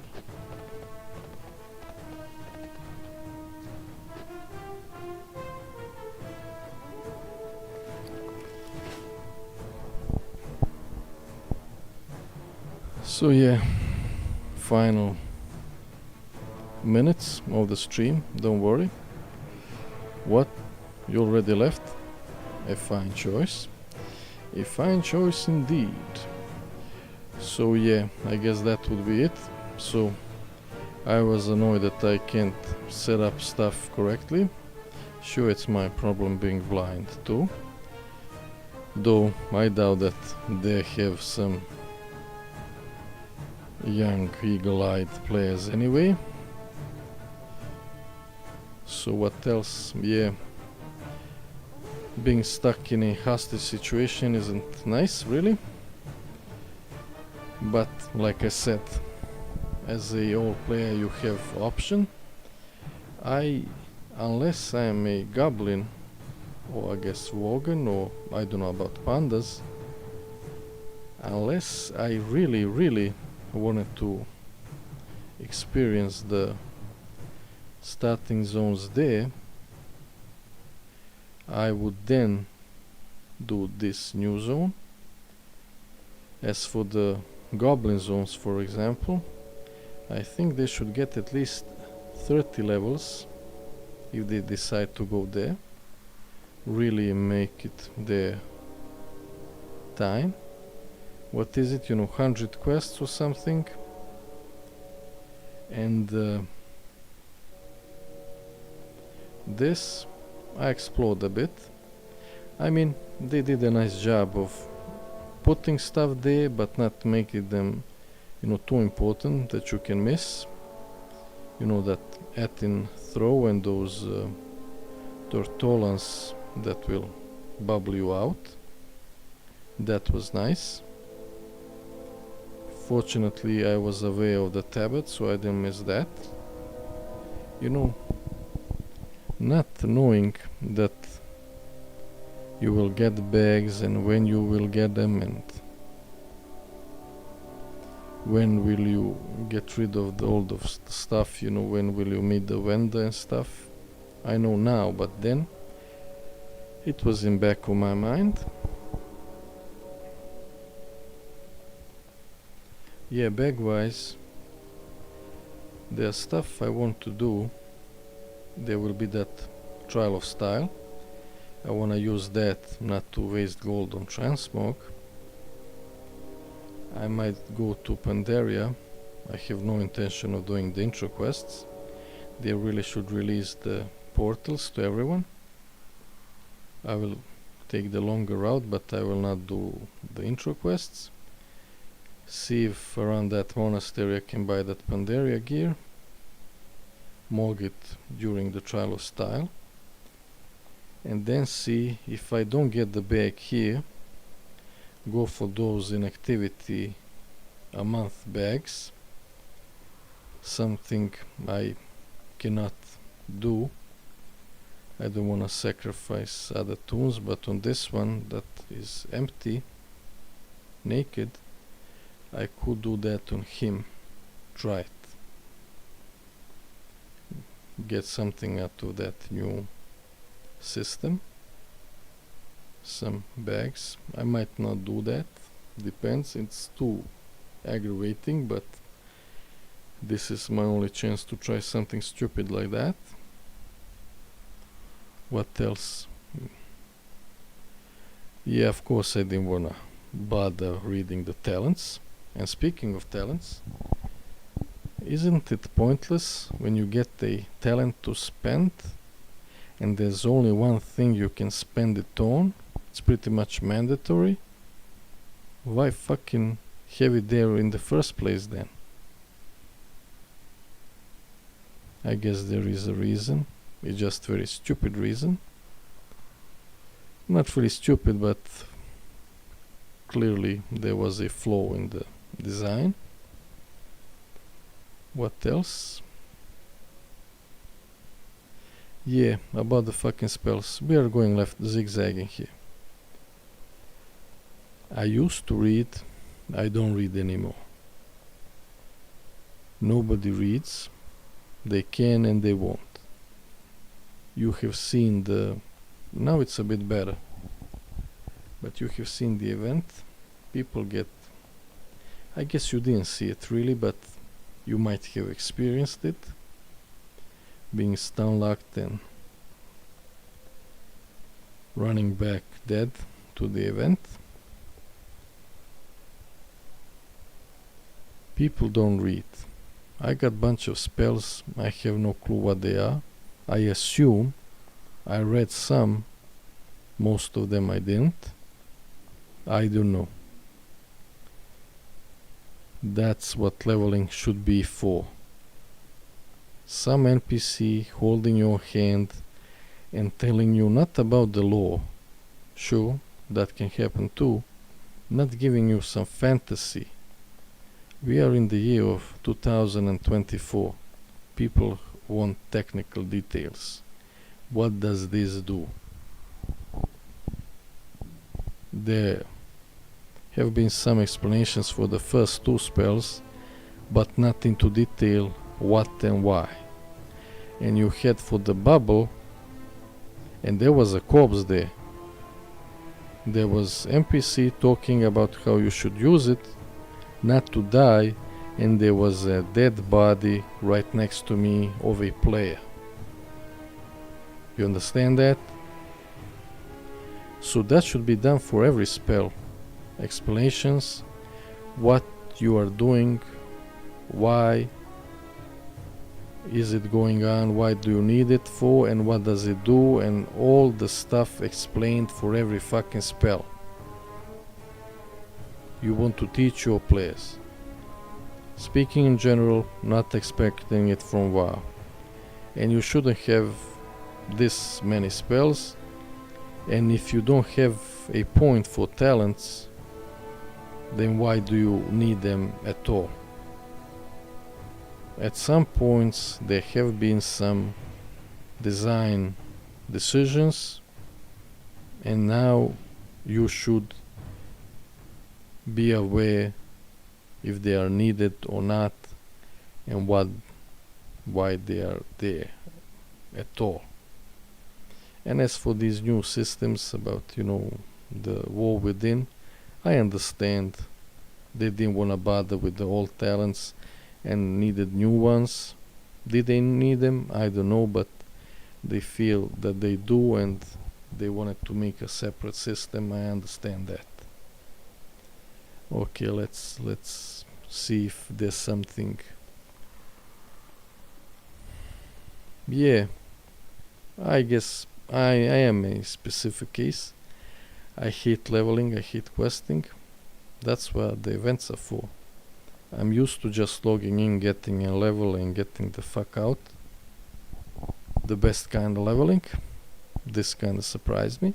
G: So yeah, final minutes of the stream, don't worry. What? You already left? A fine choice. A fine choice indeed. So yeah, I guess that would be it. So I was annoyed that I can't set up stuff correctly. Sure, it's my problem being blind too. Though I doubt that they have some young eagle-eyed players anyway. So what else? Yeah, being stuck in a hostage situation isn't nice, really. But like I said, as a old player you have option. Unless I am a goblin, or I guess Wogan, or I don't know about pandas, unless I really wanted to experience the starting zones there, I would then do this new zone. As for the goblin zones, for example, I think they should get at least 30 levels if they decide to go there. Really make it their time. What is it, 100 quests or something? And this I explored a bit. I mean, they did a nice job of putting stuff there, but not making them, too important that you can miss. That Atin throw and those tortolans that will bubble you out. That was nice. Fortunately, I was aware of the Tabards, so I didn't miss that. Not knowing that you will get bags and when you will get them and when will you get rid of all the stuff, when will you meet the vendor and stuff. I know now, but then it was in back of my mind. Yeah, bag-wise, there's stuff I want to do. There will be that trial of style. I want to use that not to waste gold on transmog. I might go to Pandaria. I have no intention of doing the intro quests. They really should release the portals to everyone. I will take the longer route, but I will not do the intro quests. See if around that monastery I can buy that Pandaria gear. Mog it during the trial of style. And then see if I don't get the bag here, go for those inactivity a month bags. Something I cannot do. I don't want to sacrifice other toons, but on this one that is empty, naked, I could do that on him. Try it. Get something out of that new system. Some bags. I might not do that. Depends. It's too aggravating, but this is my only chance to try something stupid like that. What else? Yeah, of course I didn't wanna bother reading the talents. And speaking of talents, isn't it pointless when you get a talent to spend and there's only one thing you can spend it on? It's pretty much mandatory. Why fucking have it there in the first place then? I guess there is a reason. It's just a very stupid reason. Not really stupid, but clearly there was a flaw in the design. What else? Yeah, about the fucking spells. We are going left zigzagging here. I used to read. I don't read anymore. Nobody reads. They can and they won't. You have seen the... Now it's a bit better. But you have seen the event. People get... I guess you didn't see it really, but you might have experienced it. Being stun locked and running back dead to the event. People don't read. I got bunch of spells. I have no clue what they are. I assume I read some. Most of them I didn't. I don't know. That's what leveling should be for. Some NPC holding your hand and telling you not about the lore. Sure, that can happen too. Not giving you some fantasy We are in the year of 2024. People want technical details. What does this do? There have been some explanations for the first two spells, but not into detail what and why. And you head for the bubble, and there was a corpse there. There was NPC talking about how you should use it not to die, and there was a dead body right next to me of a player. You understand that? So that should be done for every spell. Explanations, what you are doing, why is it going on, why do you need it for, and what does it do, and all the stuff explained for every fucking spell. You want to teach your players. Speaking in general, not expecting it from WoW. And you shouldn't have this many spells, and if you don't have a point for talents, then why do you need them at all? At some points there have been some design decisions, and now you should be aware if they are needed or not, and why they are there at all. And as for these new systems about, the war within, I understand they didn't want to bother with the old talents and needed new ones. Did they need them? I don't know, but they feel that they do, and they wanted to make a separate system. I understand that. Okay, let's see if there's something. Yeah, I guess I am a specific case. I hate leveling, I hate questing. That's what the events are for. I'm used to just logging in, getting a level, and getting the fuck out. The best kind of leveling. This kind of surprised me.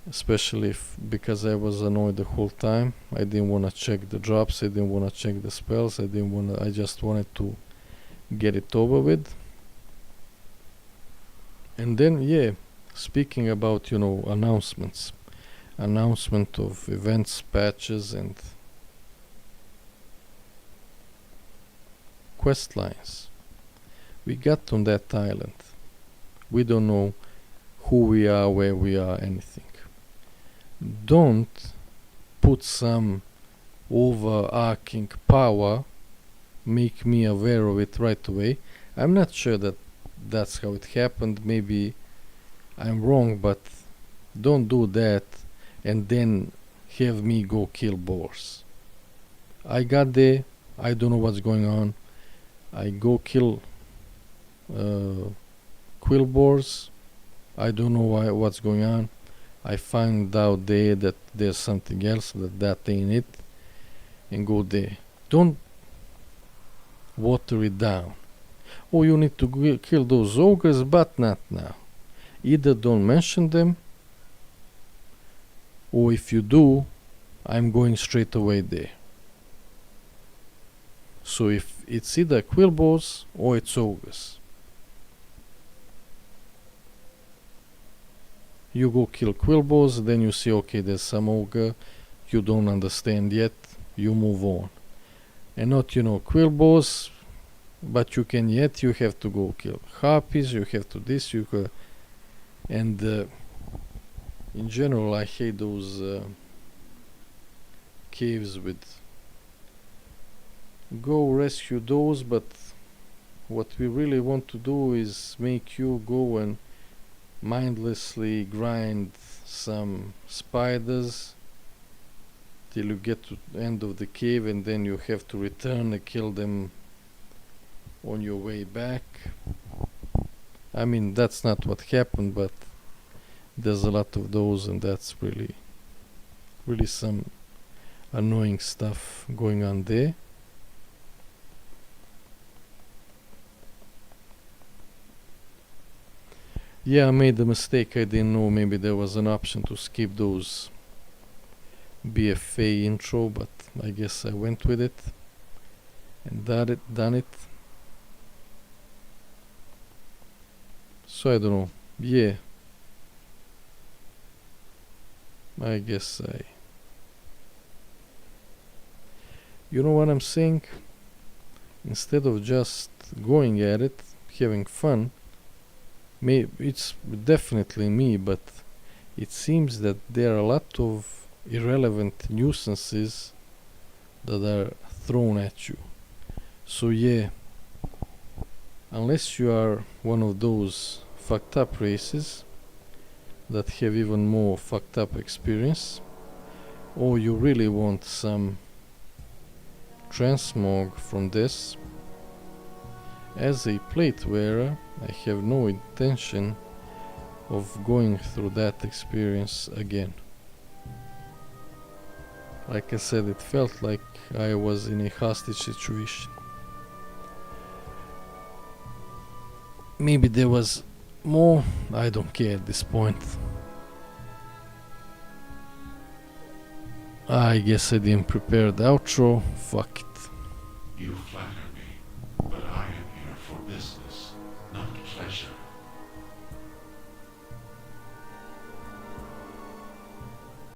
G: Especially because I was annoyed the whole time. I didn't want to check the drops, I didn't want to check the spells, I just wanted to get it over with. And then, yeah, speaking about, announcements. Announcement of events, patches, and quest lines. We got on that island. We don't know who we are, where we are, anything. Don't put some overarching power, make me aware of it right away. I'm not sure that that's how it happened. Maybe I'm wrong, but don't do that and then have me go kill boars. I got there, I don't know what's going on. I go kill quill boars. I don't know what's going on. I find out there that there's something else, that ain't it, and go there. Don't water it down. Oh, you need to kill those ogres, but not now. Either don't mention them, or if you do, I'm going straight away there. So if it's either quill boars or it's ogres, you go kill quill boars, then you see, okay, there's some ogre, you don't understand yet, you move on. And not, quill boars, but you have to go kill harpies, you have to this, and in general I hate those caves with go rescue those, but what we really want to do is make you go and mindlessly grind some spiders till you get to the end of the cave, and then you have to return and kill them on your way back. I mean, that's not what happened, but there's a lot of those, and that's really some annoying stuff going on there. Yeah, I made a mistake. I didn't know maybe there was an option to skip those BFA intro, but I guess I went with it and done it. So I don't know. Yeah. I guess you know what I'm saying? Instead of just going at it, having fun, it's definitely me, but it seems that there are a lot of irrelevant nuisances that are thrown at you. So yeah, unless you are one of those fucked up races that have even more fucked up experience, or you really want some transmog from this, as a plate wearer I have no intention of going through that experience again. Like I said, it felt like I was in a hostage situation. Maybe there was more, I don't care at this point. I guess I didn't prepare the outro, fuck it.
J: You flatter